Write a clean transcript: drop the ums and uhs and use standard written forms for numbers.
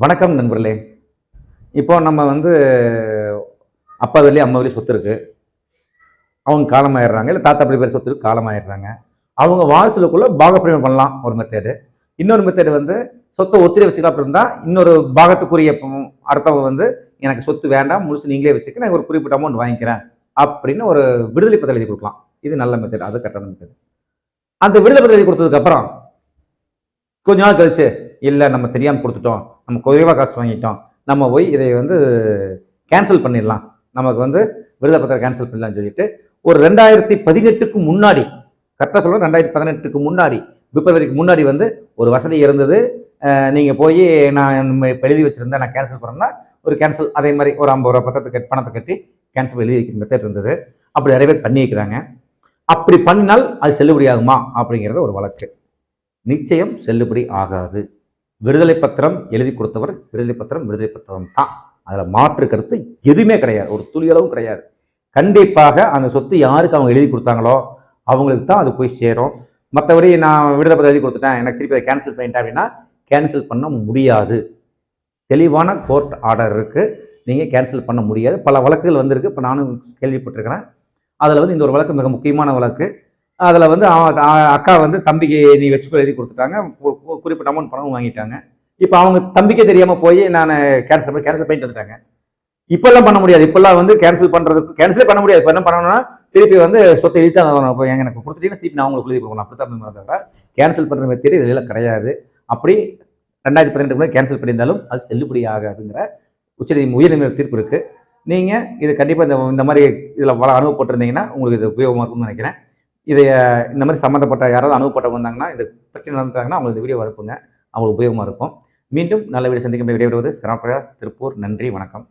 வணக்கம் நண்பர்களே. இப்போ நம்ம அப்பா வழியா அம்மா வழியா சொத்து இருக்கு. அவங்க காலமாயிடுறாங்க. இல்லை தாத்தா அப்படி பேர் சொத்து இருக்கு, காலமாயிடுறாங்க. அவங்க வாரிசுகளுக்குள்ள பாகப்பிரிவினை பண்ணலாம் ஒரு மெத்தேடு. இன்னொரு மெத்தேடு சொத்தை ஒத்திரை வச்சுக்கலாம் இருந்தா இன்னொரு பாகத்துக்குரிய அடுத்தவங்க எனக்கு சொத்து வேண்டாம், முழுசு நீங்களே வச்சுக்க, நான் ஒரு குறிப்பிட்ட அமௌண்ட் வாங்கிக்கிறேன் அப்படின்னு ஒரு விடுதலை பத்திரம் எழுதி கொடுக்கலாம். இது நல்ல மெத்தேடு, அது கரெக்டான மெத்தேடு. அந்த விடுதலை பத்திரம் எழுதி கொடுத்ததுக்கு அப்புறம் கொஞ்ச நாள் கழிச்சு இல்லை நம்ம தெரியாமல் கொடுத்துட்டோம், நம்ம குறைவாக காசு வாங்கிட்டோம், நம்ம போய் இதை கேன்சல் பண்ணிடலாம், நமக்கு விடுதலை பத்திரம் கேன்சல் பண்ணலாம்னு சொல்லிட்டு ஒரு 2018க்கு முன்னாடி, கரெக்டாக சொல்கிறேன் 2018க்கு முன்னாடி, பிப்ரவரிக்கு முன்னாடி ஒரு வசதி இருந்தது. நீங்கள் போய் நான் எழுதி வச்சுருந்தேன், நான் கேன்சல் பண்ணேன்னா ஒரு கேன்சல் அதே மாதிரி ஒரு 50 ரூபா பணத்தை கட்டி கேன்சல் எழுதி வைக்கிற மெத்தட் இருந்தது. அப்படி நிறைய பேர் பண்ணி வைக்கிறாங்க. அப்படி பண்ணினால் அது செல்லுபடி ஆகுமா அப்படிங்கிறது ஒரு வழக்கு. நிச்சயம் செல்லுபடி ஆகாது. விடுதலை பத்திரம் எழுதி கொடுத்தவர் விடுதலை பத்திரம் தான். அதில் மாற்று கருத்து எதுவுமே கிடையாது, ஒரு துளியளவும் கிடையாது. கண்டிப்பாக அந்த சொத்து யாருக்கு அவங்க எழுதி கொடுத்தாங்களோ அவங்களுக்கு தான் அது போய் சேரும். மற்றபடி நான் விடுதலை பத்திரம் எழுதி கொடுத்துட்டேன், எனக்கு திருப்பி அதை கேன்சல் பண்ணிட்டேன் அப்படின்னா கேன்சல் பண்ண முடியாது. தெளிவான கோர்ட் ஆர்டர் இருக்குது, நீங்கள் கேன்சல் பண்ண முடியாது. பல வழக்குகள் வந்திருக்கு, இப்போ நானும் கேள்விப்பட்டிருக்கிறேன். அதில் இந்த ஒரு வழக்கு மிக முக்கியமான வழக்கு. அதில் அக்கா தம்பிக்கு நீ வச்சுக்கோ எழுதி கொடுத்துட்டாங்க, குறிப்பிட்ட அமௌண்ட் பணமும் வாங்கிட்டாங்க. இப்போ அவங்க தம்பிக்கே தெரியாமல் போய் நான் கேன்சல் பண்ணிட்டு வந்துட்டாங்க. இப்பெல்லாம் பண்ண முடியாது. இப்பெல்லாம் கேன்சலே பண்ண முடியாது. இப்போ என்ன பண்ணணும்னா திருப்பி சொத்தை எழுதித்தான் இப்போ எனக்கு கொடுத்துட்டீங்கன்னா திருப்பி நான் உங்களுக்கு எழுதி கொடுக்கணும், அப்படித்தான். கேன்சல் பண்ணுற மெத்தேடு இதெல்லாம் கிடையாது. அப்படி 2018 கேன்சல் பண்ணியிருந்தாலும் அது செல்லுபடி ஆகாதுங்கிற உயர்நீதிமன்ற தீர்ப்பு இருக்கு. நீங்கள் இது கண்டிப்பாக இந்த மாதிரி இதில் அனுபவப்பட்டிருந்தீங்கன்னா உங்களுக்கு இது உபயோகமாக இருக்கும்னு நினைக்கிறேன். இந்த மாதிரி சம்மந்தப்பட்ட யாராவது அனுபவப்பட்டவங்க வந்தாங்கன்னா, இந்த பிரச்சனை நடந்தாங்கன்னா அவங்களுக்கு இந்த வீடியோ அனுப்புங்க, அவங்களுக்கு உபயோகமாக இருக்கும். மீண்டும் நல்ல வீடியோ சந்திக்கும் விடைபெறுவது சரவண பிரகாஷ், திருப்பூர். நன்றி, வணக்கம்.